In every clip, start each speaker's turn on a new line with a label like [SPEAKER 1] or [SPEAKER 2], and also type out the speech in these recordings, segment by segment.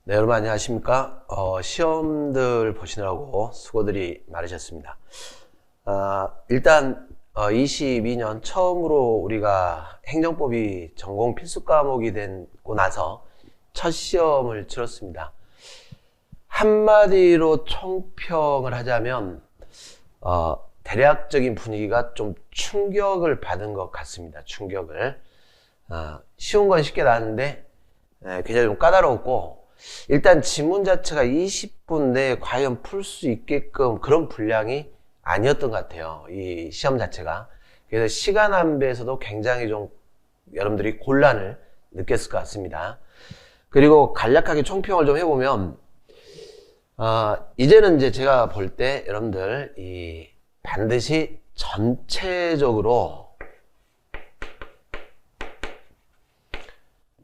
[SPEAKER 1] 네, 여러분 안녕하십니까? 시험들 보시느라고 수고들이 많으셨습니다. 일단 22년 처음으로 우리가 행정법이 전공 필수 과목이 되고 나서 첫 시험을 치렀습니다. 한마디로 총평을 하자면 대략적인 분위기가 좀 충격을 받은 것 같습니다. 충격을. 쉬운 건 쉽게 나왔는데 굉장히 좀 까다로웠고, 일단 지문 자체가 20분 내에 과연 풀 수 있게끔 그런 분량이 아니었던 것 같아요. 이 시험 자체가. 그래서 시간 안배에서도 굉장히 좀 여러분들이 곤란을 느꼈을 것 같습니다. 그리고 간략하게 총평을 좀 해보면, 이제는 이제 제가 볼 때 여러분들 반드시 전체적으로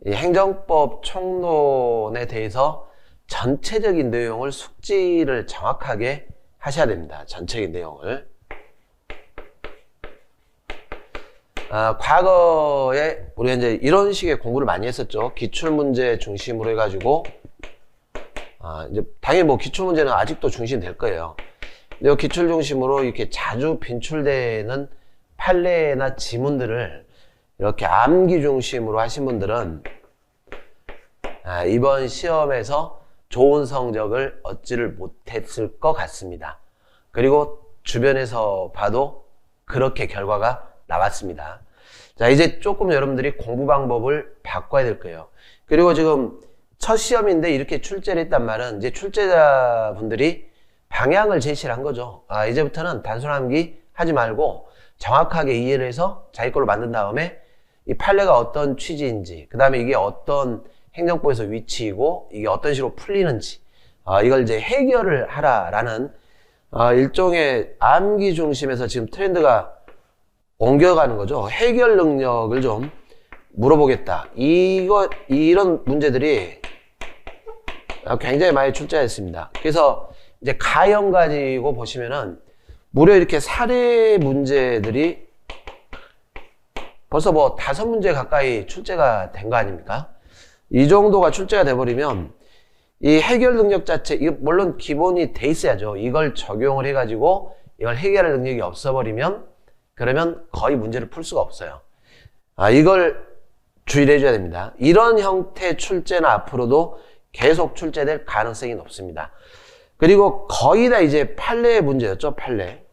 [SPEAKER 1] 이 행정법 총론에 대해서 전체적인 내용을 숙지를 정확하게 하셔야 됩니다. 전체적인 내용을. 과거에 우리가 이제 이런 식의 공부를 많이 했었죠. 기출문제 중심으로 해가지고, 이제 당연히 뭐 기출문제는 아직도 중심이 될 거예요. 근데 기출 중심으로 이렇게 자주 빈출되는 판례나 지문들을 이렇게 암기 중심으로 하신 분들은 이번 시험에서 좋은 성적을 얻지를 못했을 것 같습니다. 그리고 주변에서 봐도 그렇게 결과가 나왔습니다. 자, 이제 조금 여러분들이 공부 방법을 바꿔야 될 거예요. 그리고 지금 첫 시험인데 이렇게 출제를 했단 말은 이제 출제자분들이 방향을 제시를 한 거죠. 이제부터는 단순 암기 하지 말고 정확하게 이해를 해서 자기 걸로 만든 다음에 이 판례가 어떤 취지인지, 그 다음에 이게 어떤 행정법에서 위치이고 이게 어떤 식으로 풀리는지, 이걸 이제 해결을 하라라는 일종의 암기 중심에서 지금 트렌드가 옮겨가는 거죠. 해결 능력을 좀 물어보겠다. 이런 문제들이 굉장히 많이 출제했습니다. 그래서 이제 가형 가지고 보시면은 무려 이렇게 사례 문제들이 벌써 뭐 5문제 가까이 출제가 된 거 아닙니까? 이 정도가 출제가 돼버리면 이 해결 능력 자체, 이거 물론 기본이 돼 있어야죠. 이걸 적용을 해가지고 이걸 해결할 능력이 없어버리면 그러면 거의 문제를 풀 수가 없어요. 이걸 주의를 해줘야 됩니다. 이런 형태 출제는 앞으로도 계속 출제될 가능성이 높습니다. 그리고 거의 다 이제 판례 문제였죠. 판례.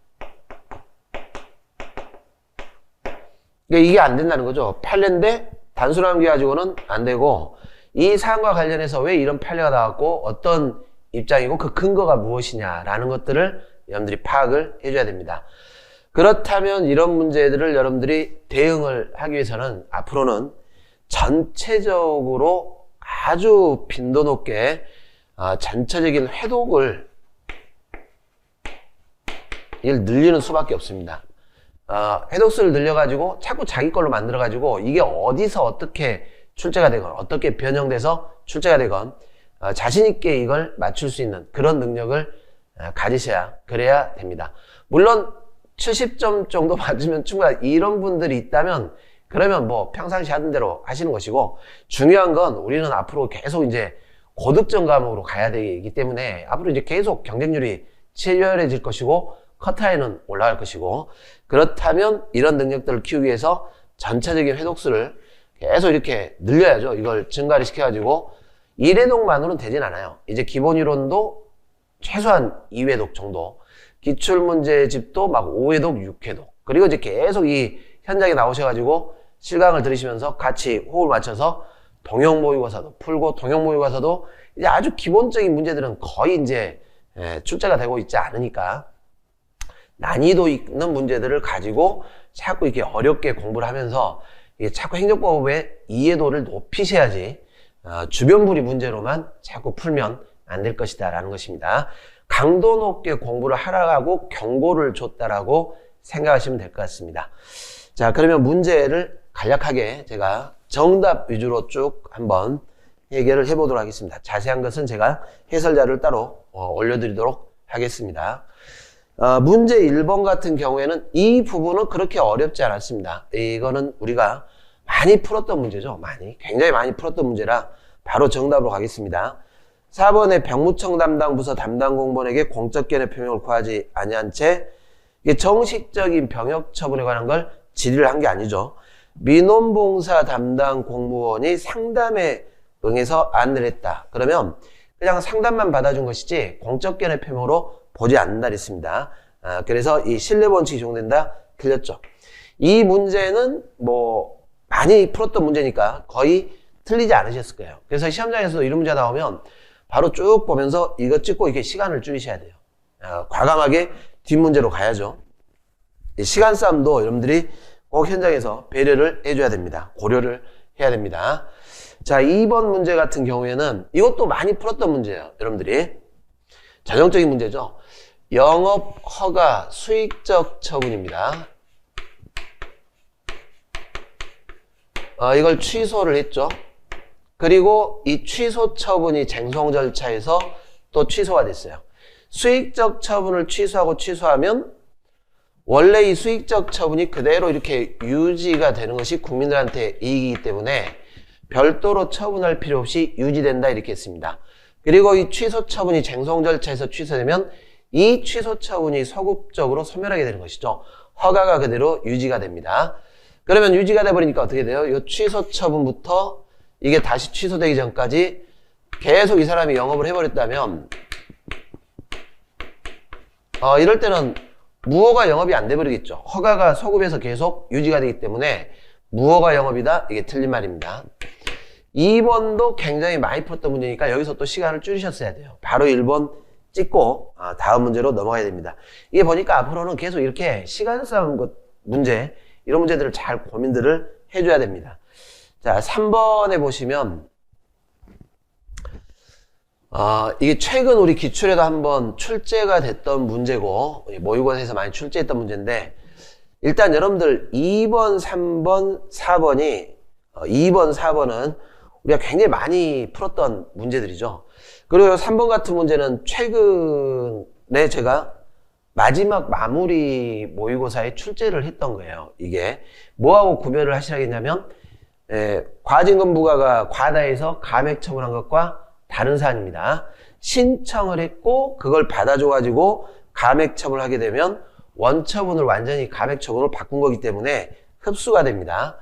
[SPEAKER 1] 이게 안 된다는 거죠. 판례인데 단순 암기 가지고는 안 되고, 이 사안과 관련해서 왜 이런 판례가 나왔고 어떤 입장이고 그 근거가 무엇이냐라는 것들을 여러분들이 파악을 해줘야 됩니다. 그렇다면 이런 문제들을 여러분들이 대응을 하기 위해서는 앞으로는 전체적으로 아주 빈도 높게 전체적인 회독을 이걸 늘리는 수밖에 없습니다. 회독수를 늘려가지고 자꾸 자기 걸로 만들어가지고 이게 어디서 어떻게 출제가 되건 어떻게 변형돼서 출제가 되건 자신있게 이걸 맞출 수 있는 그런 능력을 가지셔야 그래야 됩니다. 물론 70점 정도 맞으면 충분히 이런 분들이 있다면 그러면 뭐 평상시 하던 대로 하시는 것이고, 중요한 건 우리는 앞으로 계속 이제 고득점 과목으로 가야 되기 때문에 앞으로 이제 계속 경쟁률이 치열해질 것이고 커트라인은 올라갈 것이고, 그렇다면 이런 능력들을 키우기 위해서 전체적인 회독수를 계속 이렇게 늘려야죠. 이걸 증가를 시켜가지고 1회독만으로는 되진 않아요. 이제 기본 이론도 최소한 2회독 정도, 기출문제집도 막 5회독, 6회독, 그리고 이제 계속 이 현장에 나오셔가지고 실강을 들으시면서 같이 호흡을 맞춰서 동형 모의고사도 풀고, 동형 모의고사도 이제 아주 기본적인 문제들은 거의 이제 출제가 되고 있지 않으니까 난이도 있는 문제들을 가지고 자꾸 이렇게 어렵게 공부를 하면서 이게 자꾸 행정법의 이해도를 높이셔야지 주변부리 문제로만 자꾸 풀면 안 될 것이다 라는 것입니다. 강도 높게 공부를 하라고 경고를 줬다라고 생각하시면 될 것 같습니다. 자, 그러면 문제를 간략하게 제가 정답 위주로 쭉 한번 해결을 해보도록 하겠습니다. 자세한 것은 제가 해설자를 따로 올려드리도록 하겠습니다. 문제 1번 같은 경우에는 이 부분은 그렇게 어렵지 않았습니다. 이거는 우리가 많이 풀었던 문제죠. 굉장히 많이 풀었던 문제라 바로 정답으로 가겠습니다. 4번에 병무청 담당 부서 담당 공무원에게 공적 견해 표명을 구하지 아니한 채 이게 정식적인 병역 처분에 관한 걸 질의를 한 게 아니죠. 민원봉사 담당 공무원이 상담에 응해서 안내를 했다. 그러면 그냥 상담만 받아준 것이지 공적 견해 표명으로 보지 않는다 그랬습니다. 그래서 이 신뢰 원칙이 적용된다. 틀렸죠. 이 문제는 뭐 많이 풀었던 문제니까 거의 틀리지 않으셨을 거예요. 그래서 시험장에서도 이런 문제 나오면 바로 쭉 보면서 이거 찍고 이렇게 시간을 줄이셔야 돼요. 과감하게 뒷문제로 가야죠. 시간 싸움도 여러분들이 꼭 현장에서 배려를 해줘야 됩니다. 고려를 해야 됩니다. 자, 2번 문제 같은 경우에는 이것도 많이 풀었던 문제예요. 여러분들이. 전형적인 문제죠. 영업 허가 수익적 처분입니다. 이걸 취소를 했죠. 그리고 이 취소 처분이 쟁송 절차에서 또 취소가 됐어요. 수익적 처분을 취소하면 원래 이 수익적 처분이 그대로 이렇게 유지가 되는 것이 국민들한테 이익이기 때문에 별도로 처분할 필요 없이 유지된다 이렇게 했습니다. 그리고 이 취소 처분이 쟁송 절차에서 취소되면 이 취소 처분이 소급적으로 소멸하게 되는 것이죠. 허가가 그대로 유지가 됩니다. 그러면 유지가 돼버리니까 어떻게 돼요? 이 취소 처분부터 이게 다시 취소되기 전까지 계속 이 사람이 영업을 해버렸다면 이럴 때는 무허가 영업이 안 돼버리겠죠. 허가가 소급해서 계속 유지가 되기 때문에 무허가 영업이다. 이게 틀린 말입니다. 2번도 굉장히 많이 풀었던 문제니까 여기서 또 시간을 줄이셨어야 돼요. 바로 1번 찍고 다음 문제로 넘어가야 됩니다. 이게 보니까 앞으로는 계속 이렇게 시간 싸움 문제 이런 문제들을 잘 고민들을 해줘야 됩니다. 자, 3번에 보시면 이게 최근 우리 기출에도 한번 출제가 됐던 문제고 모의고사에서 많이 출제했던 문제인데 일단 여러분들 2번, 3번, 4번이 2번, 4번은 우리가 굉장히 많이 풀었던 문제들이죠. 그리고 3번 같은 문제는 최근에 제가 마지막 마무리 모의고사에 출제를 했던 거예요. 이게 뭐하고 구별을 하시라겠냐면 과징금 부과가 과다해서 감액 처분한 것과 다른 사안입니다. 신청을 했고 그걸 받아줘가지고 감액 처분을 하게 되면 원처분을 완전히 감액 처분으로 바꾼 거기 때문에 흡수가 됩니다.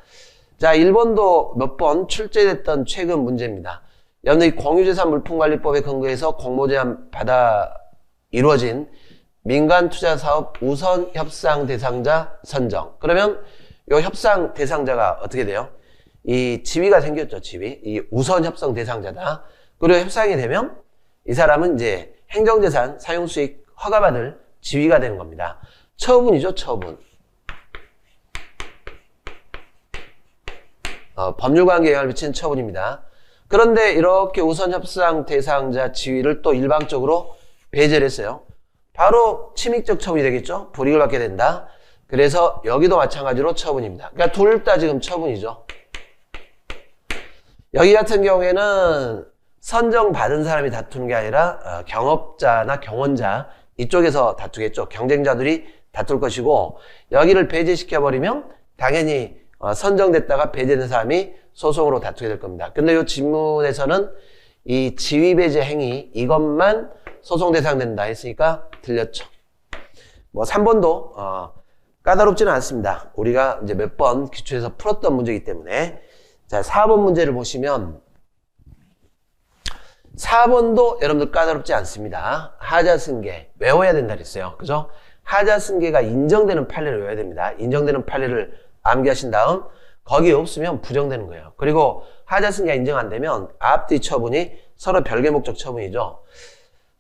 [SPEAKER 1] 자, 1번도 몇 번 출제됐던 최근 문제입니다. 여러분들 공유재산 물품관리법에 근거해서 공모제한 받아 이루어진 민간투자사업 우선 협상 대상자 선정. 그러면 이 협상 대상자가 어떻게 돼요? 이 지위가 생겼죠, 지위. 이 우선 협상 대상자다. 그리고 협상이 되면 이 사람은 이제 행정재산 사용수익 허가받을 지위가 되는 겁니다. 처분이죠, 처분. 법률관계에 영향을 미치는 처분입니다. 그런데 이렇게 우선 협상 대상자 지위를 또 일방적으로 배제를 했어요. 바로 침익적 처분이 되겠죠? 불이익을 받게 된다. 그래서 여기도 마찬가지로 처분입니다. 그러니까 둘 다 지금 처분이죠. 여기 같은 경우에는 선정받은 사람이 다투는 게 아니라 경업자나 경원자 이쪽에서 다투겠죠. 경쟁자들이 다툴 것이고 여기를 배제시켜버리면 당연히 선정됐다가 배제된 사람이 소송으로 다투게 될 겁니다. 근데 이 질문에서는 이 지위 배제 행위 이것만 소송 대상된다 했으니까 틀렸죠. 뭐 3번도 까다롭지는 않습니다. 우리가 이제 몇 번 기출에서 풀었던 문제이기 때문에. 자, 4번 문제를 보시면 4번도 여러분들 까다롭지 않습니다. 하자승계 외워야 된다 그랬어요. 그죠? 하자승계가 인정되는 판례를 외워야 됩니다. 인정되는 판례를 암기하신 다음 거기에 없으면 부정되는 거예요. 그리고 하자승계가 인정 안 되면 앞뒤 처분이 서로 별개 목적 처분이죠.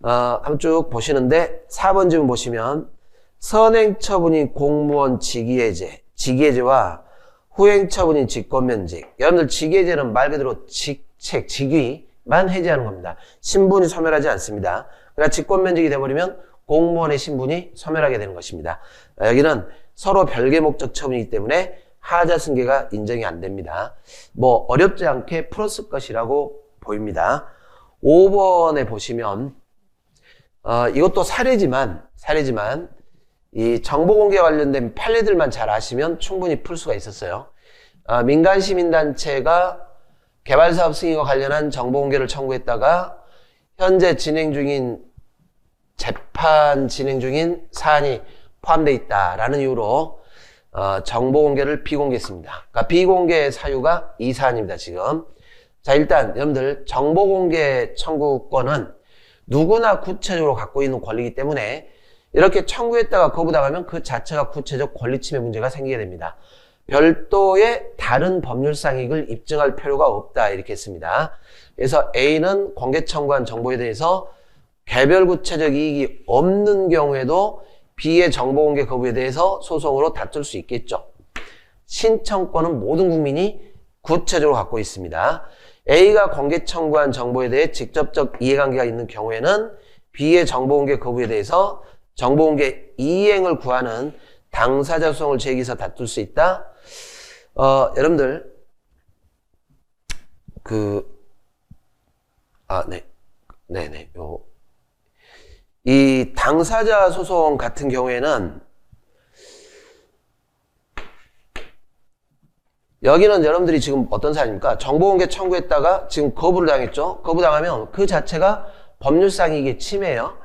[SPEAKER 1] 한번 쭉 보시는데 4번 지문 보시면 선행 처분인 공무원 직위해제, 직위해제와 후행 처분인 직권면직. 여러분들 직위해제는 말 그대로 직책, 직위만 해제하는 겁니다. 신분이 소멸하지 않습니다. 그러니까 직권면직이 돼버리면 공무원의 신분이 소멸하게 되는 것입니다. 여기는 서로 별개 목적 처분이기 때문에 하자승계가 인정이 안 됩니다. 뭐 어렵지 않게 풀었을 것이라고 보입니다. 5번에 보시면 이것도 사례지만 이 정보공개 관련된 판례들만 잘 아시면 충분히 풀 수가 있었어요. 민간시민단체가 개발사업 승인과 관련한 정보공개를 청구했다가 현재 진행 중인 재판 진행 중인 사안이 포함되어 있다라는 이유로 정보 공개를 비공개했습니다. 그러니까 비공개 사유가 이 사안입니다. 지금. 자, 일단 여러분들 정보 공개 청구권은 누구나 구체적으로 갖고 있는 권리이기 때문에 이렇게 청구했다가 거부당하면 그 자체가 구체적 권리 침해 문제가 생기게 됩니다. 별도의 다른 법률상 이익을 입증할 필요가 없다 이렇게 했습니다. 그래서 A는 공개 청구한 정보에 대해서 개별 구체적 이익이 없는 경우에도 B의 정보 공개 거부에 대해서 소송으로 다툴 수 있겠죠. 신청권은 모든 국민이 구체적으로 갖고 있습니다. A가 공개 청구한 정보에 대해 직접적 이해관계가 있는 경우에는 B의 정보 공개 거부에 대해서 정보 공개 이행을 구하는 당사자 소송을 제기해서 다툴 수 있다. 여러분들 이 당사자 소송 같은 경우에는 여기는 여러분들이 지금 어떤 사안입니까? 정보공개 청구했다가 지금 거부를 당했죠? 거부당하면 그 자체가 법률상 이게 침해예요.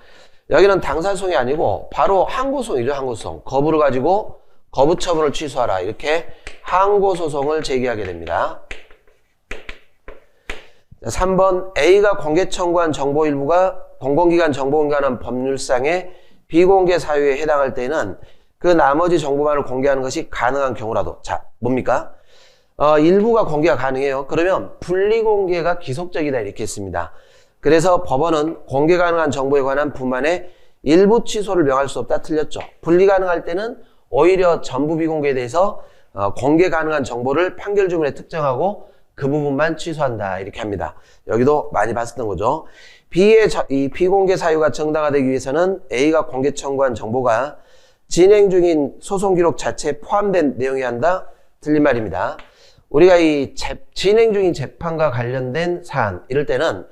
[SPEAKER 1] 여기는 당사소송이 아니고 바로 항고소송이죠. 항고소송. 거부를 가지고 거부 처분을 취소하라. 이렇게 항고소송을 제기하게 됩니다. 3번 A가 공개 청구한 정보 일부가 공공기관 정보공개하는 법률상의 비공개 사유에 해당할 때는 그 나머지 정보만을 공개하는 것이 가능한 경우라도 자 뭡니까? 일부가 공개가 가능해요. 그러면 분리공개가 기속적이다 이렇게 했습니다. 그래서 법원은 공개 가능한 정보에 관한 부분만의 일부 취소를 명할 수 없다 틀렸죠. 분리 가능할 때는 오히려 전부 비공개에 대해서 공개 가능한 정보를 판결 주문에 특정하고 그 부분만 취소한다 이렇게 합니다. 여기도 많이 봤었던 거죠. B의 이 비공개 사유가 정당화되기 위해서는 A가 공개 청구한 정보가 진행 중인 소송 기록 자체에 포함된 내용이 한다 틀린 말입니다. 우리가 이 진행 중인 재판과 관련된 사안 이럴 때는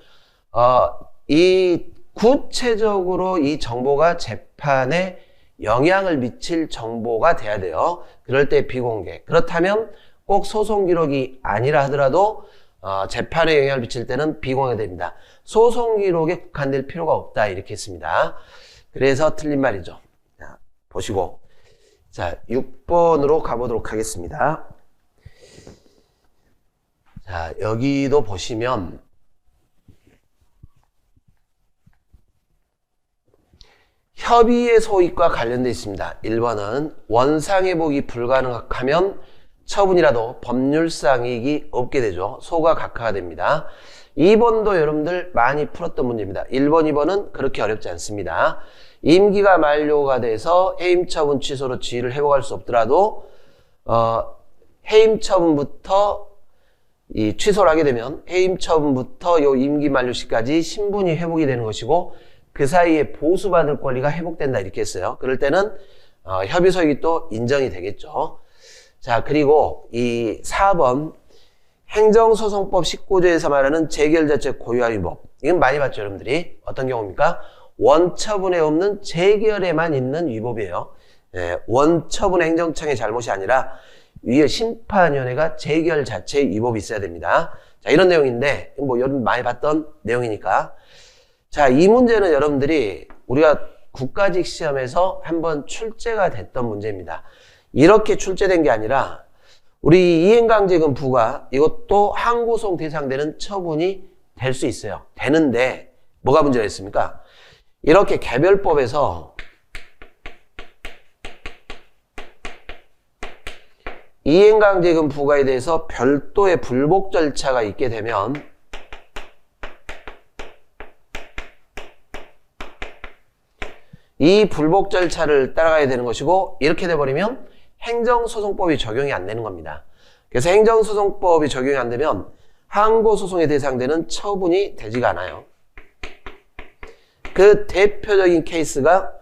[SPEAKER 1] 이 구체적으로 이 정보가 재판에 영향을 미칠 정보가 돼야 돼요. 그럴 때 비공개. 그렇다면 꼭 소송 기록이 아니라 하더라도 재판에 영향을 미칠 때는 비공개됩니다. 소송 기록에 국한될 필요가 없다 이렇게 했습니다. 그래서 틀린 말이죠. 자, 보시고 자 6번으로 가보도록 하겠습니다. 자 여기도 보시면 협의의 소익과 관련되어 있습니다. 1번은 원상회복이 불가능하면 처분이라도 법률상 이익이 없게 되죠. 소가 각하가 됩니다. 2번도 여러분들 많이 풀었던 문제입니다. 1번, 2번은 그렇게 어렵지 않습니다. 임기가 만료가 돼서 해임처분 취소로 지위를 회복할 수 없더라도 해임처분부터 이 취소를 하게 되면 해임처분부터 요 임기 만료 시까지 신분이 회복이 되는 것이고 그 사이에 보수받을 권리가 회복된다 이렇게 했어요. 그럴 때는 협의소익이 또 인정이 되겠죠. 자 그리고 이 4번 행정소송법 19조에서 말하는 재결자체 고유화 위법 이건 많이 봤죠 여러분들이. 어떤 경우입니까? 원처분에 없는 재결에만 있는 위법이에요. 원처분 행정청의 잘못이 아니라 위에 심판위원회가 재결 자체의 위법이 있어야 됩니다. 자 이런 내용인데 뭐 여러분 많이 봤던 내용이니까 자 이 문제는 여러분들이 우리가 국가직 시험에서 한번 출제가 됐던 문제입니다. 이렇게 출제된 게 아니라 우리 이행강제금 부과 이것도 항고소송 대상되는 처분이 될 수 있어요. 되는데 뭐가 문제가 있습니까? 이렇게 개별법에서 이행강제금 부과에 대해서 별도의 불복 절차가 있게 되면 이 불복 절차를 따라가야 되는 것이고 이렇게 돼버리면 행정소송법이 적용이 안 되는 겁니다. 그래서 행정소송법이 적용이 안 되면 항고소송에 대상되는 처분이 되지가 않아요. 그 대표적인 케이스가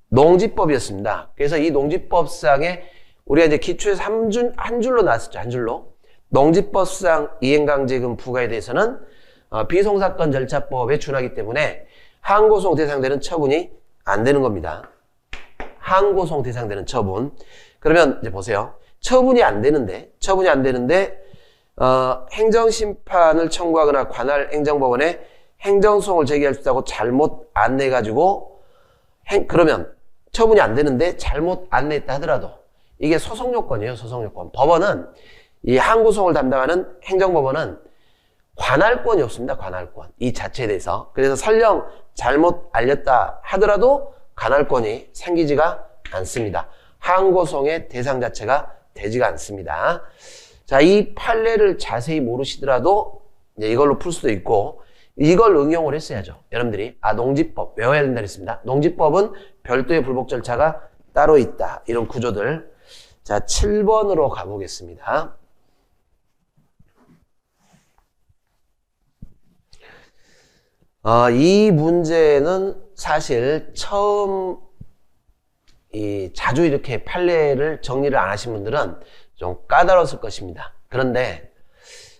[SPEAKER 1] 농지법이었습니다. 그래서 이 농지법상에 우리가 이제 기초에서 한 줄로 나왔었죠. 한 줄로. 농지법상 이행강제금 부과에 대해서는 비송사건 절차법에 준하기 때문에 항고소송 대상되는 처분이 안 되는 겁니다. 항고소송 대상되는 처분. 그러면 이제 보세요. 처분이 안 되는데 행정심판을 청구하거나 관할 행정법원에 행정소송을 제기할 수 있다고 잘못 안내해가지고 그러면 처분이 안 되는데 잘못 안내했다 하더라도 이게 소송요건이에요. 소송요건. 법원은 이 항고소송을 담당하는 행정법원은 관할권이 없습니다. 관할권. 이 자체에 대해서. 그래서 설령 잘못 알렸다 하더라도 관할권이 생기지가 않습니다. 항고소송의 대상 자체가 되지가 않습니다. 자, 이 판례를 자세히 모르시더라도 이걸로 풀 수도 있고 이걸 응용을 했어야죠. 여러분들이 농지법 외워야 된다 그랬습니다. 농지법은 별도의 불복 절차가 따로 있다. 이런 구조들. 자, 7번으로 가보겠습니다. 이 문제는 사실 처음 자주 이렇게 판례를 정리를 안 하신 분들은 좀 까다로웠을 것입니다. 그런데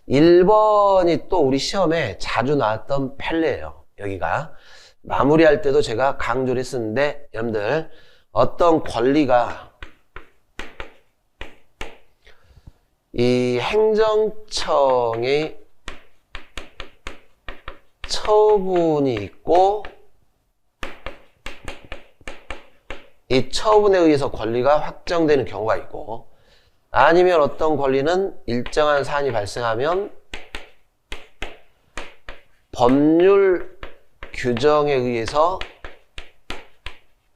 [SPEAKER 1] 1번이 또 우리 시험에 자주 나왔던 판례예요. 여기가 마무리할 때도 제가 강조를 했었는데 여러분들 어떤 권리가 이 행정청의 처분이 있고 이 처분에 의해서 권리가 확정되는 경우가 있고 아니면 어떤 권리는 일정한 사안이 발생하면 법률 규정에 의해서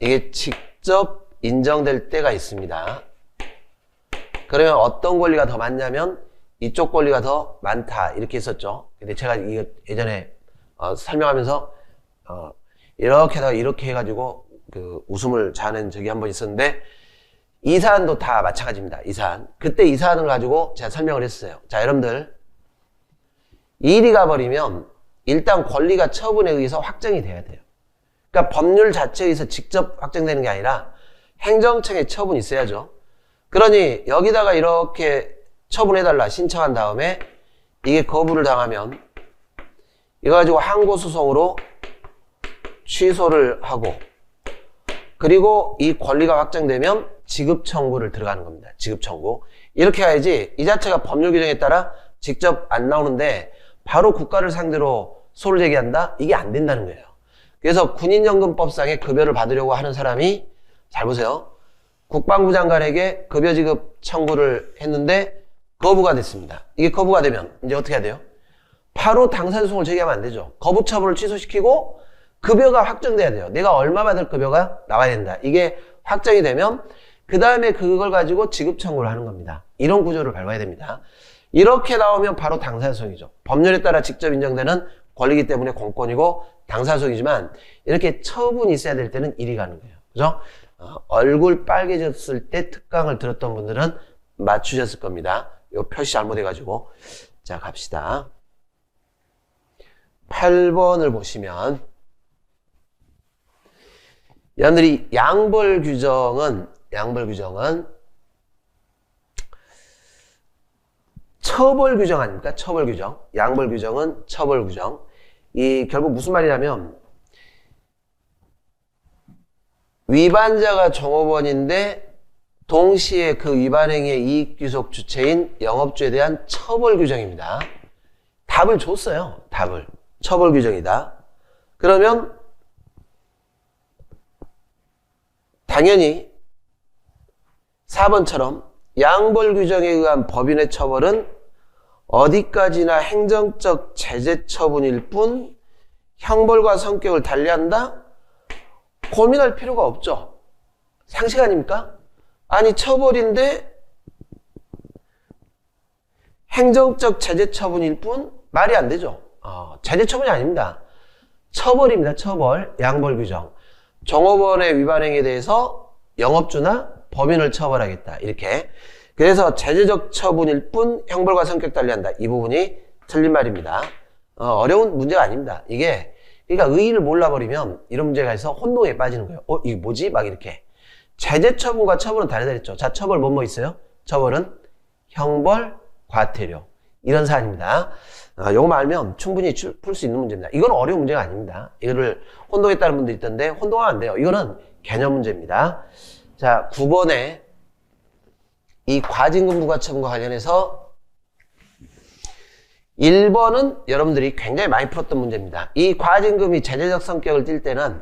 [SPEAKER 1] 이게 직접 인정될 때가 있습니다. 그러면 어떤 권리가 더 많냐면 이쪽 권리가 더 많다 이렇게 했었죠. 근데 제가 이거 예전에 설명하면서 이렇게다가 이렇게 해가지고 그 웃음을 자는 적이 한 번 있었는데 이 사안도 다 마찬가지입니다. 이 사안. 그때 이 사안을 가지고 제가 설명을 했어요. 자, 여러분들 이 일이 가버리면 일단 권리가 처분에 의해서 확정이 돼야 돼요. 그러니까 법률 자체에 의해서 직접 확정되는 게 아니라 행정청의 처분이 있어야죠. 그러니 여기다가 이렇게 처분해달라 신청한 다음에 이게 거부를 당하면 이거 가지고 항고소송으로 취소를 하고 그리고 이 권리가 확정되면 지급청구를 들어가는 겁니다. 지급청구. 이렇게 해야지 이 자체가 법률 규정에 따라 직접 안 나오는데 바로 국가를 상대로 소를 제기한다? 이게 안 된다는 거예요. 그래서 군인연금법상의 급여를 받으려고 하는 사람이 잘 보세요. 국방부 장관에게 급여 지급 청구를 했는데 거부가 됐습니다. 이게 거부가 되면 이제 어떻게 해야 돼요? 바로 당사소송을 제기하면 안 되죠. 거부 처분을 취소시키고 급여가 확정돼야 돼요. 내가 얼마 받을 급여가 나와야 된다. 이게 확정이 되면 그 다음에 그걸 가지고 지급 청구를 하는 겁니다. 이런 구조를 밟아야 됩니다. 이렇게 나오면 바로 당사소송이죠. 법률에 따라 직접 인정되는 권리이기 때문에 공권이고 당사소송이지만 이렇게 처분이 있어야 될 때는 이리 가는 거예요. 그죠? 얼굴 빨개졌을 때 특강을 들었던 분들은 맞추셨을 겁니다. 요 표시 잘못해가지고. 자, 갑시다. 8번을 보시면 여러분들이 양벌 규정은 처벌 규정 아닙니까? 처벌 규정. 양벌 규정은 처벌 규정. 이 결국 무슨 말이냐면 위반자가 종업원인데 동시에 그 위반 행위의 이익 귀속 주체인 영업주에 대한 처벌 규정입니다. 답을 줬어요. 답을. 처벌 규정이다. 그러면 당연히 4번처럼 양벌 규정에 의한 법인의 처벌은 어디까지나 행정적 제재 처분일 뿐 형벌과 성격을 달리한다? 고민할 필요가 없죠. 상식 아닙니까? 아니 처벌인데 행정적 제재 처분일 뿐 말이 안 되죠. 제재 처분이 아닙니다. 처벌입니다. 처벌. 양벌 규정. 종업원의 위반 행위에 대해서 영업주나 법인을 처벌하겠다. 이렇게. 그래서 제재적 처분일 뿐 형벌과 성격 달리한다. 이 부분이 틀린 말입니다. 어려운 문제가 아닙니다. 이게 그러니까 의의를 몰라버리면 이런 문제가 있어 혼동에 빠지는 거예요. 이게 뭐지? 막 이렇게. 제재 처분과 처벌은 다르다 그랬죠. 자, 처벌 뭐 있어요? 처벌은 형벌, 과태료. 이런 사안입니다. 요거만 알면 충분히 풀 수 있는 문제입니다. 이건 어려운 문제가 아닙니다. 이거를 혼동했다는 분들이 있던데 혼동하면 안 돼요. 이거는 개념 문제입니다. 자, 9번에 이 과징금 부과처분과 관련해서 1번은 여러분들이 굉장히 많이 풀었던 문제입니다. 이 과징금이 제재적 성격을 띌 때는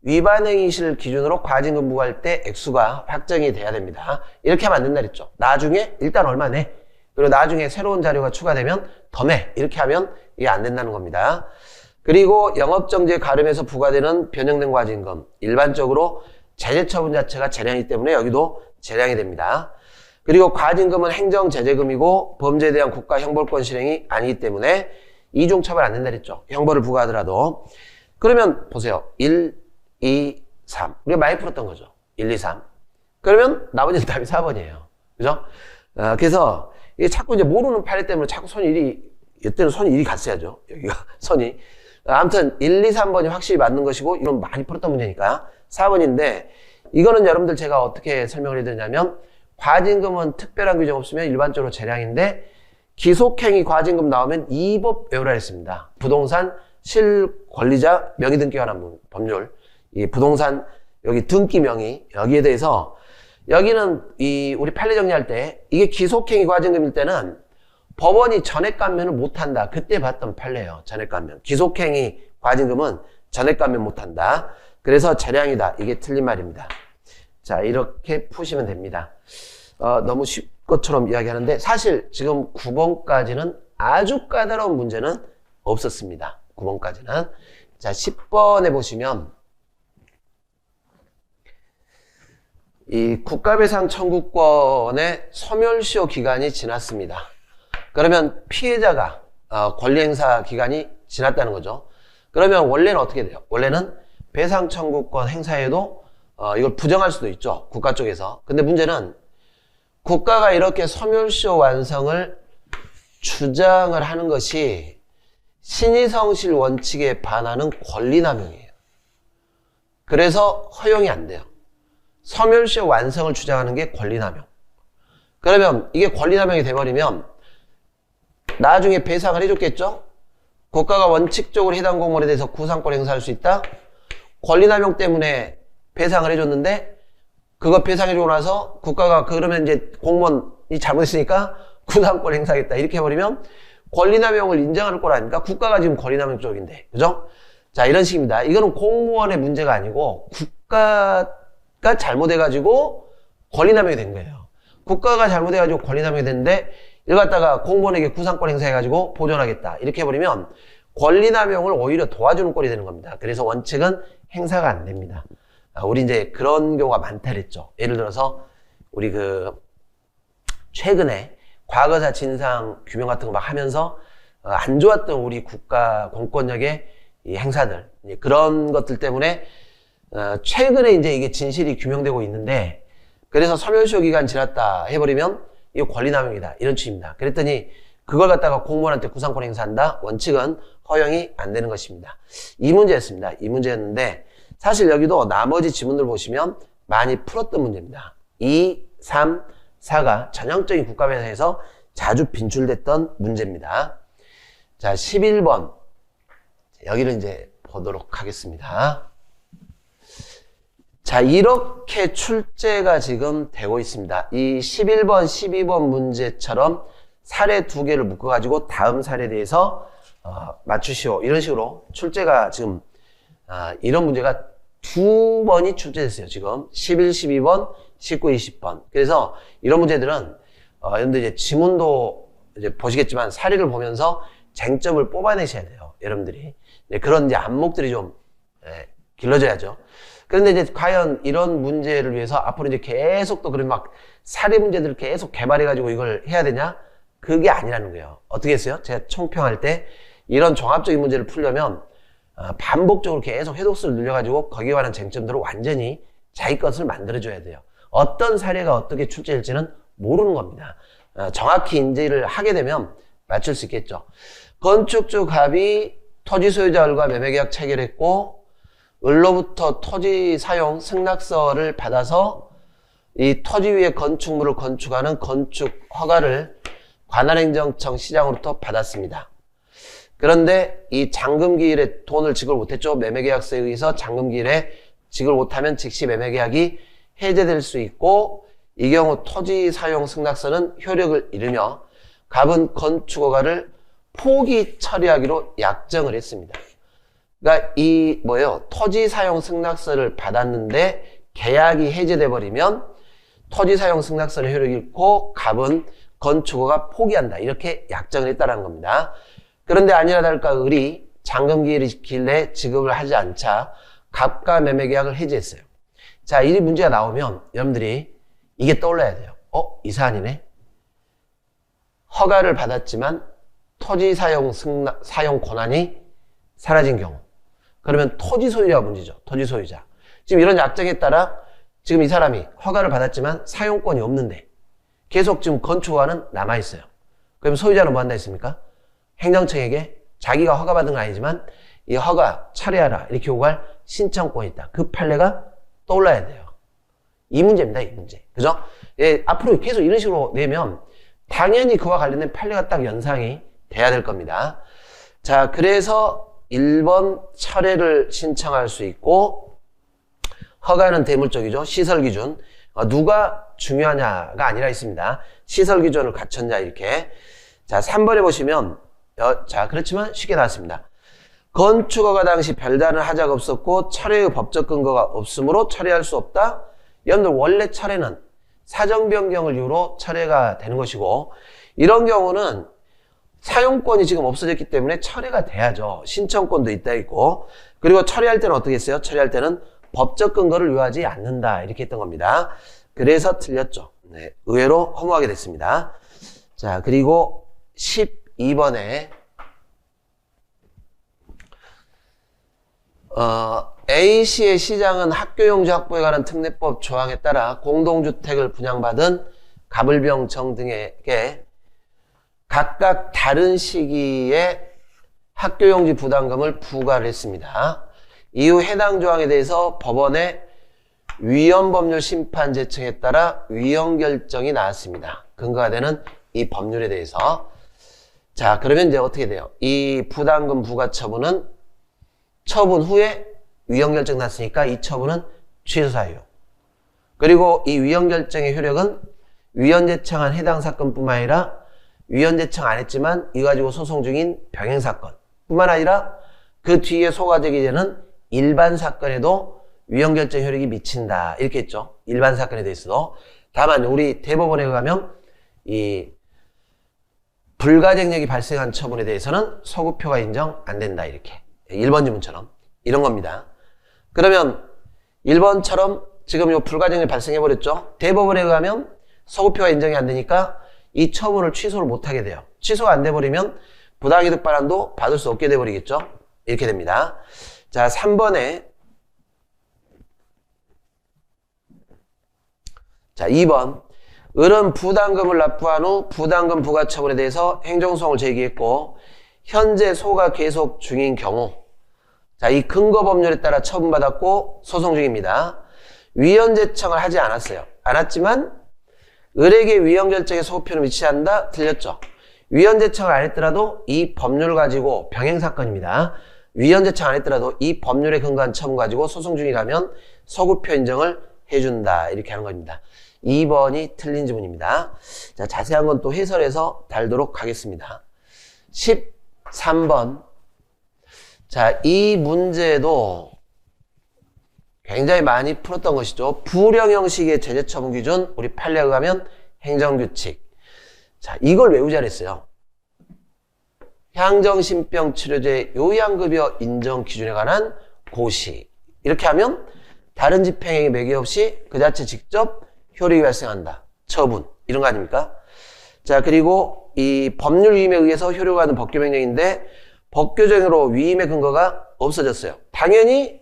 [SPEAKER 1] 위반행위실 기준으로 과징금 부과할 때 액수가 확정이 돼야 됩니다. 이렇게 하면 안 된다 그랬죠. 나중에 일단 얼마 내, 그리고 나중에 새로운 자료가 추가되면 더 내, 이렇게 하면 이게 안 된다는 겁니다. 그리고 영업정지에 가름해서 부과되는 변형된 과징금, 일반적으로 제재처분 자체가 재량이기 때문에 여기도 재량이 됩니다. 그리고 과징금은 행정제재금이고 범죄에 대한 국가 형벌권 실행이 아니기 때문에 이중처벌 안 된다 그랬죠. 형벌을 부과하더라도. 그러면 보세요. 1, 2, 3. 우리가 많이 풀었던 거죠. 1, 2, 3. 그러면 나머지는 답이 4번이에요. 그죠? 그래서 이게 자꾸 이제 모르는 판례 때문에 자꾸 손이 이때는 손이 이리 갔어야죠. 여기가 선이. 아무튼 1, 2, 3번이 확실히 맞는 것이고 이건 많이 풀었던 문제니까 4번인데 이거는 여러분들 제가 어떻게 설명을 해드리냐면 과징금은 특별한 규정 없으면 일반적으로 재량인데 기속행위 과징금 나오면 이 법 외우라 했습니다. 부동산 실권리자 명의 등기에 관한 법률, 이 부동산 여기 등기 명의 여기에 대해서 여기는 우리 판례 정리할 때 이게 기속행위 과징금일 때는 법원이 전액 감면을 못한다. 그때 봤던 판례예요. 전액 감면. 기속행위 과징금은 전액 감면 못한다. 그래서 재량이다. 이게 틀린 말입니다. 자, 이렇게 푸시면 됩니다. 너무 쉽 것처럼 이야기하는데 사실 지금 9번까지는 아주 까다로운 문제는 없었습니다. 9번까지는. 자, 10번에 보시면 이 국가배상 청구권의 소멸시효 기간이 지났습니다. 그러면 피해자가 권리행사 기간이 지났다는 거죠. 그러면 원래는 어떻게 돼요? 원래는 배상 청구권 행사에도 이걸 부정할 수도 있죠. 국가 쪽에서. 근데 문제는 국가가 이렇게 소멸시효 완성을 주장을 하는 것이 신의성실 원칙에 반하는 권리남용이에요. 그래서 허용이 안 돼요. 소멸시효 완성을 주장하는 게 권리남용. 그러면 이게 권리남용이 돼버리면 나중에 배상을 해줬겠죠? 국가가 원칙적으로 해당 공무원에 대해서 구상권 행사할 수 있다? 권리남용 때문에 배상을 해줬는데 그거 배상해주고 나서 국가가 그러면 이제 공무원이 잘못했으니까 구상권 행사하겠다 이렇게 해버리면 권리남용을 인정할 거 아닙니까? 국가가 지금 권리남용 쪽인데, 그죠? 자, 이런 식입니다. 이거는 공무원의 문제가 아니고 국가가 잘못해가지고 권리남용이 된 거예요. 국가가 잘못해가지고 권리남용이 됐는데 이걸 갖다가 공무원에게 구상권 행사해가지고 보존하겠다 이렇게 해버리면 권리남용을 오히려 도와주는 꼴이 되는 겁니다. 그래서 원칙은 행사가 안 됩니다. 우리 이제 그런 경우가 많다 그랬죠. 예를 들어서 우리 최근에 과거사 진상 규명 같은 거 막 하면서 안 좋았던 우리 국가 공권력의 이 행사들, 그런 것들 때문에 최근에 이제 이게 진실이 규명되고 있는데 그래서 소멸시효 기간 지났다 해버리면 이거 권리남용이다 이런 취지입니다. 그랬더니 그걸 갖다가 공무원한테 구상권 행사한다? 원칙은 허용이 안 되는 것입니다. 이 문제였습니다. 이 문제였는데 사실 여기도 나머지 지문들 보시면 많이 풀었던 문제입니다. 2, 3, 4가 전형적인 국가배상에서 자주 빈출됐던 문제입니다. 자, 11번. 여기를 이제 보도록 하겠습니다. 자, 이렇게 출제가 지금 되고 있습니다. 이 11번, 12번 문제처럼 사례 2개를 묶어가지고 다음 사례에 대해서 맞추시오. 이런 식으로 출제가 지금 이런 문제가 2번이 출제됐어요. 지금 11, 12번, 19, 20번. 그래서 이런 문제들은 여러분들 이제 지문도 이제 보시겠지만 사례를 보면서 쟁점을 뽑아내셔야 돼요. 여러분들이 그런 이제 안목들이 좀 길러져야죠. 그런데 이제 과연 이런 문제를 위해서 앞으로 이제 계속 또 그런 막 사례 문제들을 계속 개발해가지고 이걸 해야 되냐? 그게 아니라는 거예요. 어떻게 했어요? 제가 총평할 때 이런 종합적인 문제를 풀려면 반복적으로 계속 해독수를 늘려가지고 거기에 관한 쟁점들을 완전히 자기 것을 만들어줘야 돼요. 어떤 사례가 어떻게 출제될지는 모르는 겁니다. 정확히 인지를 하게 되면 맞출 수 있겠죠. 건축주 갑이 토지 소유자들과 매매계약 체결했고 을로부터 토지 사용 승낙서를 받아서 이 토지 위에 건축물을 건축하는 건축 허가를 관할행정청 시장으로부터 받았습니다. 그런데 이 잔금기일에 돈을 지급을 못했죠. 매매계약서에 의해서 잔금기일에 지급을 못하면 즉시 매매계약이 해제될 수 있고 이 경우 토지 사용 승낙서는 효력을 잃으며 갑은 건축허가를 포기 처리하기로 약정을 했습니다. 그러니까 이 뭐예요? 토지 사용 승낙서를 받았는데 계약이 해제돼 버리면 토지 사용 승낙서는 효력이 잃고 갑은 건축허가 포기한다. 이렇게 약정을 했다는 겁니다. 그런데 아니나 다를까 을이 잔금 기일에 지급을 하지 않자 갑과 매매 계약을 해지했어요. 자, 이 문제가 나오면 여러분들이 이게 떠올라야 돼요. 이 사안이네. 허가를 받았지만 토지 사용 권한이 사라진 경우. 그러면 토지 소유자가 문제죠. 토지 소유자. 지금 이런 약정에 따라 지금 이 사람이 허가를 받았지만 사용권이 없는데 계속 지금 건축허가는 남아있어요. 그럼 소유자는 뭐 한다 했습니까? 행정청에게 자기가 허가받은 건 아니지만 이 허가 철회하라 이렇게 요구할 신청권이 있다. 그 판례가 떠올라야 돼요. 이 문제입니다. 이 문제. 그죠? 예, 앞으로 계속 이런 식으로 내면 당연히 그와 관련된 판례가 딱 연상이 돼야 될 겁니다. 자, 그래서 1번 철회를 신청할 수 있고 허가는 대물적이죠. 시설 기준. 누가 중요하냐가 아니라 있습니다. 시설 기준을 갖췄냐 이렇게. 자, 3번에 보시면 자, 그렇지만 쉽게 나왔습니다. 건축허가 당시 별다른 하자가 없었고 철회의 법적 근거가 없으므로 철회할 수 없다. 여러분들 원래 철회는 사정 변경을 이유로 철회가 되는 것이고 이런 경우는 사용권이 지금 없어졌기 때문에 철회가 돼야죠. 신청권도 있다 있고 그리고 철회할 때는 어떻게 했어요? 철회할 때는 법적 근거를 요하지 않는다 이렇게 했던 겁니다. 그래서 틀렸죠. 네, 의외로 허무하게 됐습니다. 자, 그리고 12번에 A시의 시장은 학교용지 확보에 관한 특례법 조항에 따라 공동주택을 분양받은 갑을병청 등에게 각각 다른 시기에 학교용지 부담금을 부과를 했습니다. 이후 해당 조항에 대해서 법원에 위헌법률 심판 제청에 따라 위헌 결정이 나왔습니다. 근거가 되는 이 법률에 대해서. 자, 그러면 이제 어떻게 돼요? 이 부담금 부과 처분은 처분 후에 위헌 결정 났으니까 이 처분은 취소 사유. 그리고 이 위헌 결정의 효력은 위헌 제청한 해당 사건뿐만 아니라 위헌 제청 안 했지만 이거 가지고 소송 중인 병행 사건 뿐만 아니라 그 뒤에 소과되게 되는 일반 사건에도 위헌 결정 효력이 미친다. 이렇게 했죠. 일반 사건에 대해서도. 다만 우리 대법원에 가면 이 불가쟁력이 발생한 처분에 대해서는 소급표가 인정 안 된다. 이렇게. 1번 지문처럼 이런 겁니다. 그러면 1번처럼 지금 요 불가쟁력이 발생해버렸죠. 대법원에 의하면 소급표가 인정이 안 되니까 이 처분을 취소를 못하게 돼요. 취소가 안 돼버리면 부당이득 반환도 받을 수 없게 돼버리겠죠. 이렇게 됩니다. 자, 3번에 자, 2번 을은 부담금을 납부한 후 부담금 부과 처분에 대해서 행정소송을 제기했고 현재 소가 계속 중인 경우 자, 이 근거 법률에 따라 처분받았고 소송 중입니다. 위헌 제청을 하지 않았어요. 않았지만 을에게 위헌 결정에 소급표는 위치지 않는다. 틀렸죠. 위헌 제청을 안 했더라도 이 법률 가지고 병행 사건입니다. 위헌 제청 안 했더라도 이 법률에 근거한 처분 가지고 소송 중이라면 소급표 인정을 해준다. 이렇게 하는 겁니다. 2번이 틀린 지문입니다. 자, 자세한 건 또 해설해서 달도록 하겠습니다. 13번. 자, 이 문제도 굉장히 많이 풀었던 것이죠. 불형 형식의 제재 처분 기준, 우리 판례에 의하면 행정규칙. 자, 이걸 외우자 그랬어요. 향정신병치료제 요양급여 인정 기준에 관한 고시. 이렇게 하면 다른 집행행위 매개 없이 그 자체 직접 효력이 발생한다. 처분. 이런 거 아닙니까? 자, 그리고 이 법률 위임에 의해서 효력하는 법규명령인데 법규정으로 위임의 근거가 없어졌어요. 당연히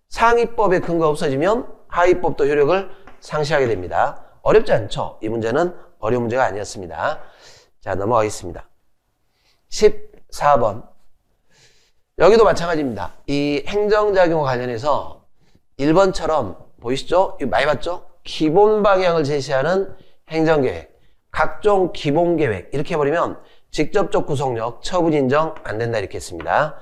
[SPEAKER 1] 상위법의 근거가 없어지면 하위법도 효력을 상실하게 됩니다. 어렵지 않죠? 이 문제는 어려운 문제가 아니었습니다. 자, 넘어가겠습니다. 14번. 여기도 마찬가지입니다. 이 행정작용과 관련해서 1번처럼 보이시죠? 이거 많이 봤죠? 기본 방향을 제시하는 행정계획, 각종 기본계획 이렇게 해버리면 직접적 구속력, 처분 인정 안 된다 이렇게 했습니다.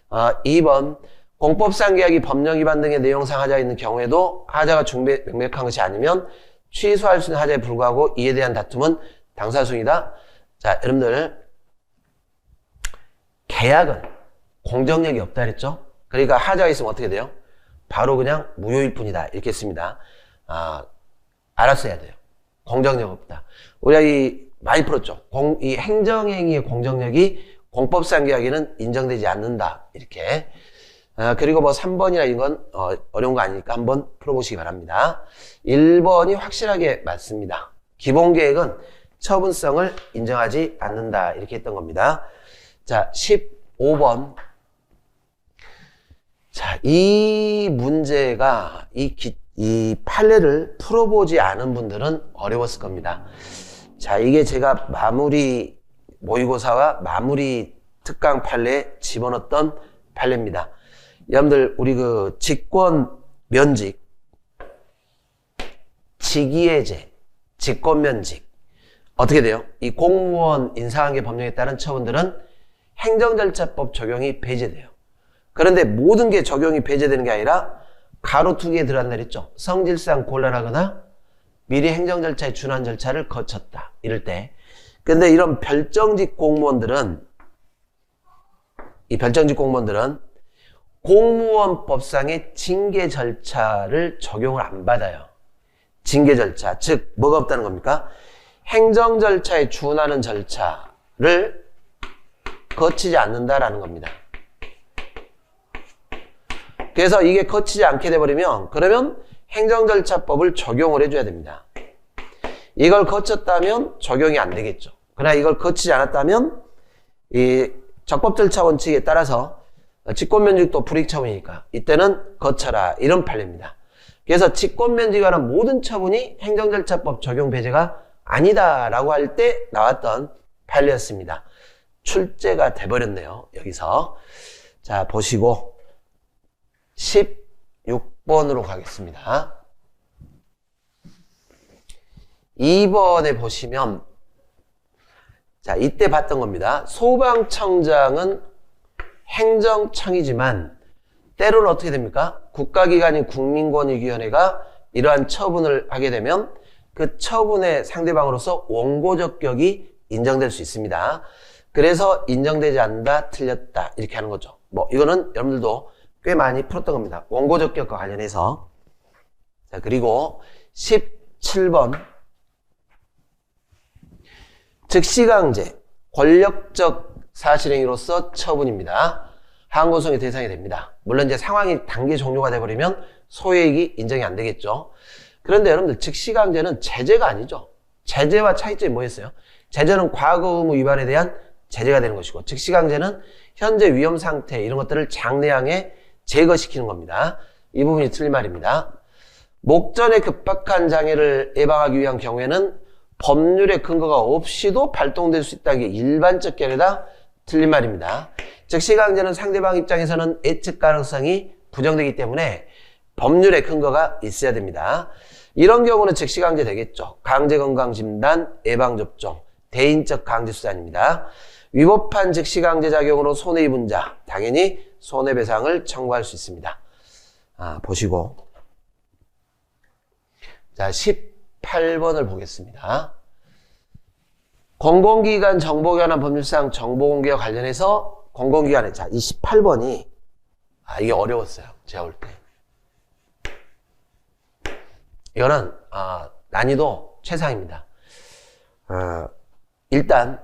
[SPEAKER 1] 2번 공법상 계약이 법령 위반 등의 내용상 하자가 있는 경우에도 하자가 명백한 것이 아니면 취소할 수 있는 하자에 불구하고 이에 대한 다툼은 당사소송이다. 자, 여러분들 계약은 공정력이 없다 그랬죠? 그러니까 하자가 있으면 어떻게 돼요? 바로 그냥 무효일 뿐이다. 이렇게 씁니다. 알았어야 돼요. 공정력 없다. 우리가 많이 풀었죠. 이 행정행위의 공정력이 공법상 계약에는 인정되지 않는다. 이렇게. 그리고 뭐 3번이나 이런 건 어려운 거 아니니까 한번 풀어보시기 바랍니다. 1번이 확실하게 맞습니다. 기본계획은 처분성을 인정하지 않는다. 이렇게 했던 겁니다. 자, 15번. 자, 이 문제가 이 판례를 풀어보지 않은 분들은 어려웠을 겁니다. 자, 이게 제가 마무리 모의고사와 마무리 특강 판례에 집어넣었던 판례입니다. 여러분들, 우리 직권 면직, 직위해제, 직권 면직 어떻게 돼요? 이 공무원 인사관계 법령에 따른 처분들은 행정절차법 적용이 배제돼요. 그런데 모든 게 적용이 배제되는 게 아니라 가로 두 개에 들어간다 그랬죠. 성질상 곤란하거나 미리 행정절차에 준한 절차를 거쳤다. 이럴 때. 근데 이런 별정직 공무원들은 공무원법상의 징계 절차를 적용을 안 받아요. 징계 절차. 즉, 뭐가 없다는 겁니까? 행정절차에 준하는 절차를 거치지 않는다라는 겁니다. 그래서 이게 거치지 않게 돼버리면 그러면 행정절차법을 적용을 해줘야 됩니다. 이걸 거쳤다면 적용이 안 되겠죠. 그러나 이걸 거치지 않았다면 이 적법절차 원칙에 따라서 직권면직도 불이익처분이니까 이때는 거쳐라 이런 판례입니다. 그래서 직권면직에 관한 모든 처분이 행정절차법 적용 배제가 아니다라고 할 때 나왔던 판례였습니다. 출제가 돼버렸네요. 여기서. 자, 보시고 16번으로 가겠습니다. 2번에 보시면 자, 이때 봤던 겁니다. 소방청장은 행정청이지만 때로는 어떻게 됩니까? 국가기관인 국민권익위원회가 이러한 처분을 하게 되면 그 처분의 상대방으로서 원고적격이 인정될 수 있습니다. 그래서 인정되지 않는다, 틀렸다 이렇게 하는 거죠. 뭐 이거는 여러분들도 꽤 많이 풀었던 겁니다. 원고적격과 관련해서. 자, 그리고 17번 즉시강제 권력적 사실행위로서 처분입니다. 항고송의 대상이 됩니다. 물론 이제 상황이 단계 종료가 돼버리면 소유이익이 인정이 안 되겠죠. 그런데 여러분들 즉시강제는 제재가 아니죠. 제재와 차이점이 뭐였어요? 제재는 과거 의무 위반에 대한 제재가 되는 것이고 즉시강제는 현재 위험 상태 이런 것들을 장래양에 제거시키는 겁니다. 이 부분이 틀린 말입니다. 목전에 급박한 장애를 예방하기 위한 경우에는 법률의 근거가 없이도 발동될 수 있다는 게 일반적 견해다 틀린 말입니다. 즉시강제는 상대방 입장에서는 예측 가능성이 부정되기 때문에 법률의 근거가 있어야 됩니다. 이런 경우는 즉시강제 되겠죠. 강제건강진단, 예방접종, 대인적 강제수단입니다. 위법한 즉시강제 작용으로 손해입은 자 당연히 손해배상을 청구할 수 있습니다. 보시고 자 18번을 보겠습니다. 공공기관 정보교환한 법률상 정보공개와 관련해서 공공기관에 자 28번이 이게 어려웠어요. 제가 볼 때. 이거는 난이도 최상입니다. 일단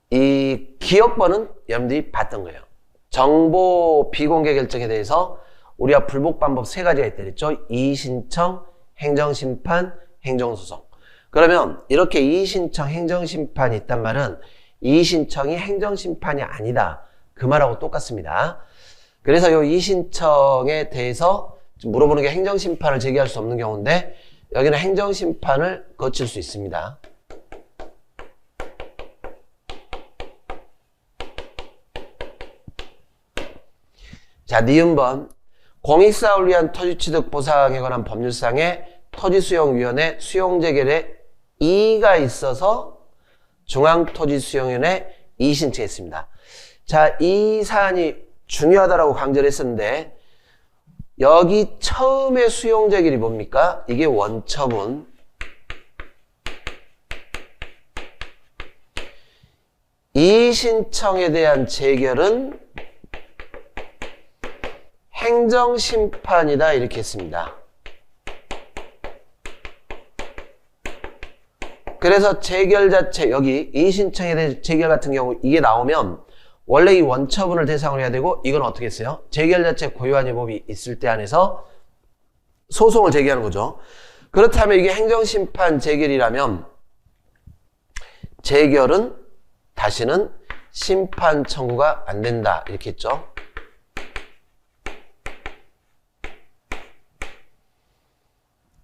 [SPEAKER 1] 이 기억번은 여러분들이 봤던 거예요. 정보 비공개 결정에 대해서 우리가 불복방법 세 가지가 있다 그랬죠. 이의신청, 행정심판, 행정소송. 그러면 이렇게 이의신청, 행정심판이 있단 말은 이의신청이 행정심판이 아니다. 그 말하고 똑같습니다. 그래서 이 이의신청에 대해서 물어보는 게 행정심판을 제기할 수 없는 경우인데 여기는 행정심판을 거칠 수 있습니다. 자, 니은번 공익사업을 위한 토지취득 보상에 관한 법률상의 토지수용위원회 수용재결에 이의가 있어서 중앙토지수용위원회 이의신청했습니다. 자, 이 사안이 중요하다라고 강조를 했었는데 여기 처음에 수용재결이 뭡니까? 이게 원처분. 이의신청에 대한 재결은 행정심판이다 이렇게 했습니다. 그래서 재결 자체 여기 이의신청에 대한 재결 같은 경우 이게 나오면 원래 이 원처분을 대상으로 해야 되고 이건 어떻게 했어요? 재결 자체 고유한 위법이 있을 때 안에서 소송을 제기하는 거죠. 그렇다면 이게 행정심판 재결이라면 재결은 다시는 심판 청구가 안 된다 이렇게 했죠.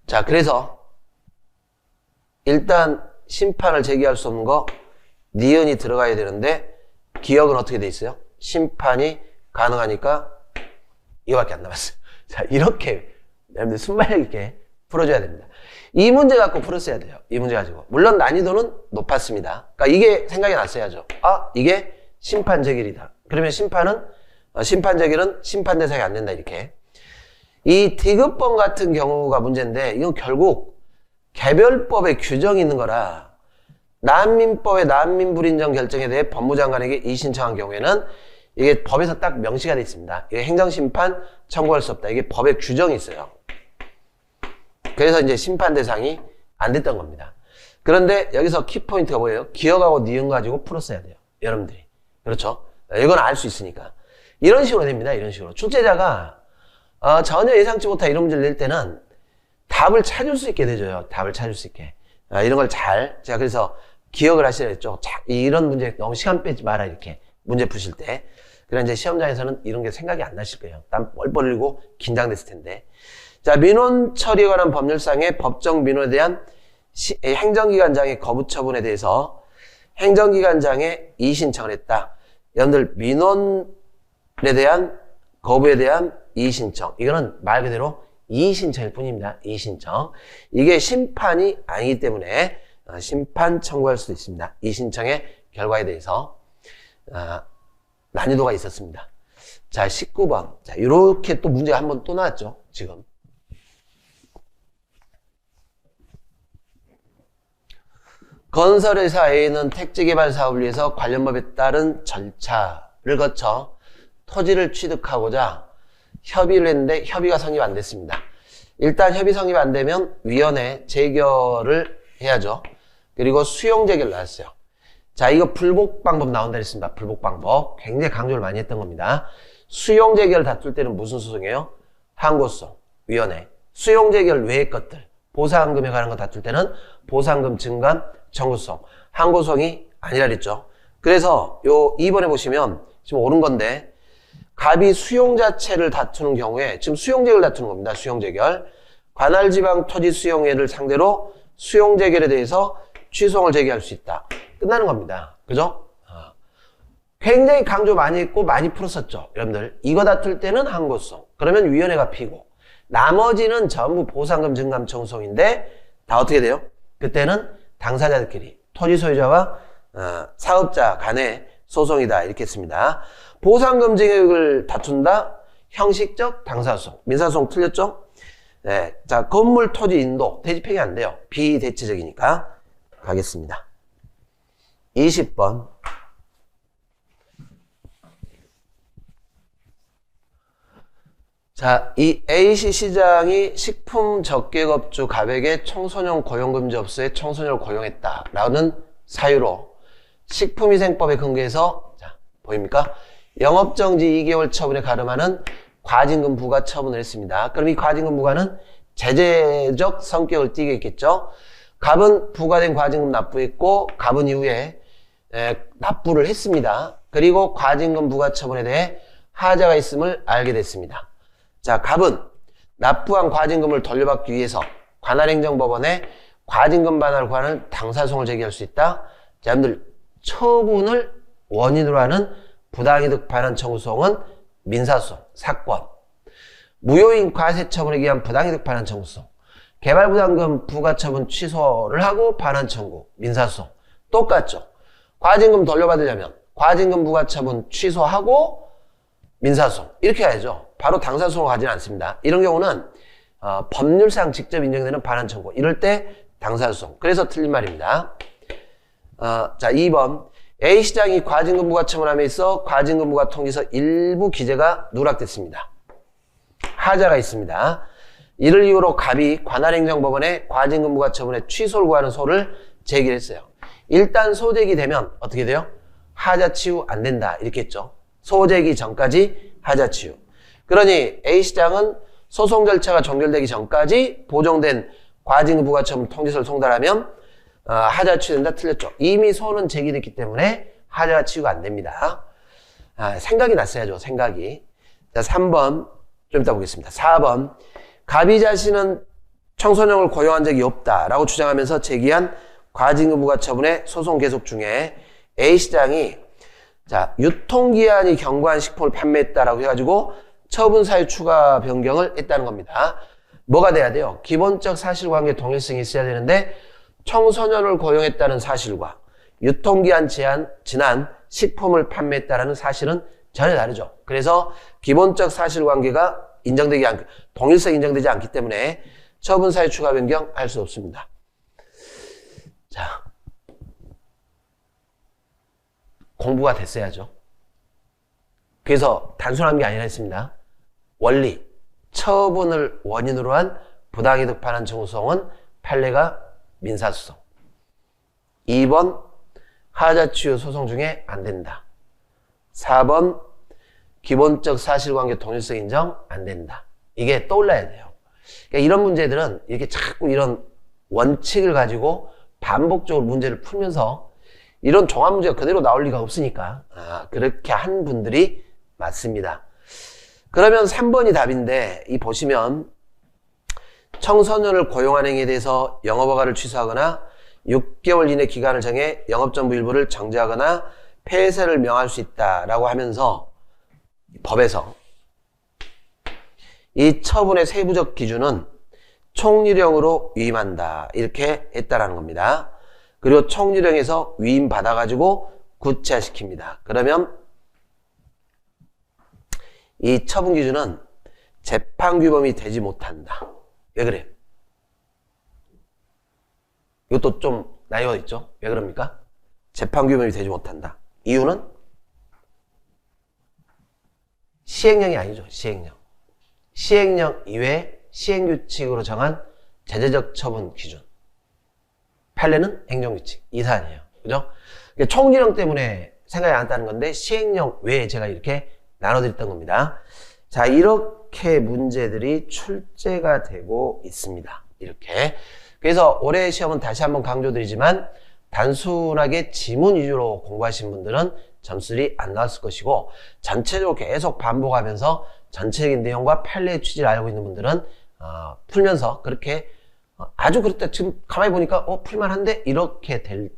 [SPEAKER 1] 자, 그래서 일단 심판을 제기할 수 없는 거 니은이 들어가야 되는데 기억은 어떻게 돼 있어요? 심판이 가능하니까 이거밖에 안 남았어요. 자, 이렇게 여러분들 순발력 있게 풀어줘야 됩니다. 이 문제 갖고 풀었어야 돼요. 이 문제 가지고. 물론 난이도는 높았습니다. 그러니까 이게 생각이 났어야죠. 아, 이게 심판 재결이다. 그러면 심판 재결은 심판 대상이 안 된다 이렇게. 이 디귿범 같은 경우가 문제인데 이건 결국 개별법에 규정이 있는 거라 난민법의 난민불인정 결정에 대해 법무장관에게 이의신청한 경우에는 이게 법에서 딱 명시가 되어 있습니다. 이게 행정심판 청구할 수 없다. 이게 법에 규정이 있어요. 그래서 이제 심판 대상이 안 됐던 겁니다. 그런데 여기서 키포인트가 뭐예요? 기억하고 니은 가지고 풀었어야 돼요. 여러분들이. 그렇죠? 이건 알 수 있으니까. 이런 식으로 됩니다. 이런 식으로. 출제자가 전혀 예상치 못한 이런 문제를 낼 때는 답을 찾을 수 있게 되죠. 답을 찾을 수 있게. 이런 걸 제가 그래서 기억을 하셔야 했죠. 이런 문제 너무 시간 빼지 마라 이렇게 문제 푸실 때. 그래 이제 시험장에서는 이런 게 생각이 안 나실 거예요. 땀 뻘뻘 흘리고 긴장됐을 텐데. 자, 민원 처리에 관한 법률상의 법정 민원에 대한 행정기관장의 거부 처분에 대해서 행정기관장에 이의신청을 했다. 여러분들 민원에 대한 거부에 대한 이의신청. 이거는 말 그대로 이의신청일 뿐입니다. 이의신청. 이게 심판이 아니기 때문에 심판 청구할 수도 있습니다. 이의신청의 결과에 대해서 난이도가 있었습니다. 자, 19번. 자, 이렇게 또 문제가 한 번 또 나왔죠. 지금. 건설회사 A는 택지개발 사업을 위해서 관련 법에 따른 절차를 거쳐 토지를 취득하고자 협의를 했는데 협의가 성립 안 됐습니다. 일단 협의 성립 안 되면 위원회 재결을 해야죠. 그리고 수용 재결 나왔어요. 자, 이거 불복 방법 나온다 했습니다. 불복 방법. 굉장히 강조를 많이 했던 겁니다. 수용 재결 다툴 때는 무슨 소송이에요? 항고송, 위원회. 수용 재결 외의 것들, 보상금에 관한 거 다툴 때는 보상금 증감 청구송, 항고송이 아니라 그랬죠. 그래서 요 2번에 보시면 지금 옳은 건데 갑이 수용 자체를 다투는 경우에 지금 수용재결 다투는 겁니다. 수용재결. 관할지방 토지 수용회를 상대로 수용재결에 대해서 취소를 제기할 수 있다. 끝나는 겁니다. 그죠? 굉장히 강조 많이 했고 많이 풀었었죠. 여러분들. 이거 다툴 때는 항고송. 그러면 위원회가 피고. 나머지는 전부 보상금 증감 청구송인데 다 어떻게 돼요? 그때는 당사자들끼리 토지 소유자와 사업자 간의 소송이다. 이렇게 했습니다. 보상금 증액을 다툰다. 형식적 당사소송. 민사소송 틀렸죠? 네. 자, 건물 토지 인도. 대지평이 안 돼요. 비대체적이니까. 가겠습니다. 20번. 자, 이 A씨 시장이 식품 적개업주 갑에게 청소년 고용금지업소에 청소년을 고용했다. 라는 사유로 식품위생법에 근거해서, 자, 보입니까? 영업정지 2개월 처분에 가름하는 과징금 부과 처분을 했습니다. 그럼 이 과징금 부과는 제재적 성격을 띠게 있겠죠? 갑은 부과된 과징금 납부했고, 갑은 이후에 납부를 했습니다. 그리고 과징금 부과 처분에 대해 하자가 있음을 알게 됐습니다. 자, 갑은 납부한 과징금을 돌려받기 위해서 관할행정법원에 과징금 반환을 구하는 당사소송을 제기할 수 있다. 자, 여러분들 처분을 원인으로 하는 부당이득 반환 청구소송은 민사소송, 사건. 무효인 과세처분에 의한 부당이득 반환 청구소송. 개발부담금 부과처분 취소를 하고 반환 청구, 민사소송. 똑같죠. 과징금 돌려받으려면 과징금 부과처분 취소하고 민사소송. 이렇게 해야죠. 바로 당사소송을 가지는 않습니다. 이런 경우는 법률상 직접 인정되는 반환 청구. 이럴 때 당사소송. 그래서 틀린 말입니다. 자, 2번. A시장이 과징금부가 처분함에 있어 과징금부가 통지서 일부 기재가 누락됐습니다. 하자가 있습니다. 이를 이유로 갑이 관할행정법원에 과징금부가 처분에 취소를 구하는 소를 제기를 했어요. 일단 소제기 되면 어떻게 돼요? 하자 치유 안 된다 이렇게 했죠. 소제기 전까지 하자 치유. 그러니 A시장은 소송 절차가 종결되기 전까지 보정된 과징금부가 처분 통지서를 송달하면 하자 치유된다. 틀렸죠. 이미 소는 제기됐기 때문에 하자가 치유가 안 됩니다. 생각이 났어야죠. 생각이. 자, 3번 좀 이따 보겠습니다. 4번 갑이 자신은 청소년을 고용한 적이 없다라고 주장하면서 제기한 과징금부가 처분의 소송 계속 중에 A시장이 자 유통기한이 경과한 식품을 판매했다라고 해가지고 처분사유 추가 변경을 했다는 겁니다. 뭐가 돼야 돼요? 기본적 사실관계 동일성이 있어야 되는데 청소년을 고용했다는 사실과 유통기한 지난 식품을 판매했다는 사실은 전혀 다르죠. 그래서 기본적 사실관계가 동일성이 인정되지 않기 때문에 처분사유 추가 변경 할 수 없습니다. 자, 공부가 됐어야죠. 그래서 단순한 게 아니라 했습니다. 원리, 처분을 원인으로 한 부당이득 반환 청구소송은 판례가 민사소송. 2번 하자 치유 소송 중에 안 된다. 4번 기본적 사실관계 동일성 인정 안 된다. 이게 떠올라야 돼요. 그러니까 이런 문제들은 이렇게 자꾸 이런 원칙을 가지고 반복적으로 문제를 풀면서 이런 종합 문제가 그대로 나올 리가 없으니까 그렇게 한 분들이 맞습니다. 그러면 3번이 답인데 이 보시면 청소년을 고용한 행위에 대해서 영업허가를 취소하거나 6개월 이내 기간을 정해 영업전부 일부를 정지하거나 폐쇄를 명할 수 있다라고 하면서 법에서 이 처분의 세부적 기준은 총유령으로 위임한다 이렇게 했다라는 겁니다. 그리고 총유령에서 위임받아가지고 구체화시킵니다. 그러면 이 처분 기준은 재판규범이 되지 못한다. 왜 그래요? 이것도 좀 나이가 있죠? 왜 그럽니까? 재판규범이 되지 못한다. 이유는 시행령이 아니죠. 시행령. 시행령 이외에 시행규칙으로 정한 제재적 처분 기준. 판례는 행정규칙. 이 사안이에요. 그죠? 그러니까 총리령 때문에 생각이 안 났다는 건데 시행령 외에 제가 이렇게 나눠드렸던 겁니다. 자, 이렇게 문제들이 출제가 되고 있습니다. 이렇게. 그래서 올해 시험은 다시 한번 강조드리지만 단순하게 지문 위주로 공부하신 분들은 점수들이 안 나왔을 것이고 전체적으로 계속 반복하면서 전체적인 내용과 판례의 취지를 알고 있는 분들은 풀면서 그렇게 아주 그렇다 지금 가만히 보니까 풀만한데 이렇게 되는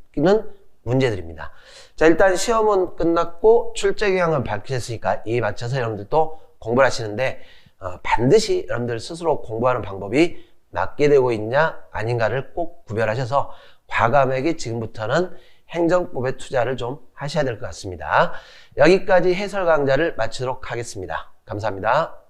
[SPEAKER 1] 문제들입니다. 자, 일단 시험은 끝났고 출제 경향을 밝히셨으니까 이에 맞춰서 여러분들도 공부를 하시는데 반드시 여러분들 스스로 공부하는 방법이 맞게 되고 있냐 아닌가를 꼭 구별하셔서 과감하게 지금부터는 행정법에 투자를 좀 하셔야 될 것 같습니다. 여기까지 해설 강좌를 마치도록 하겠습니다. 감사합니다.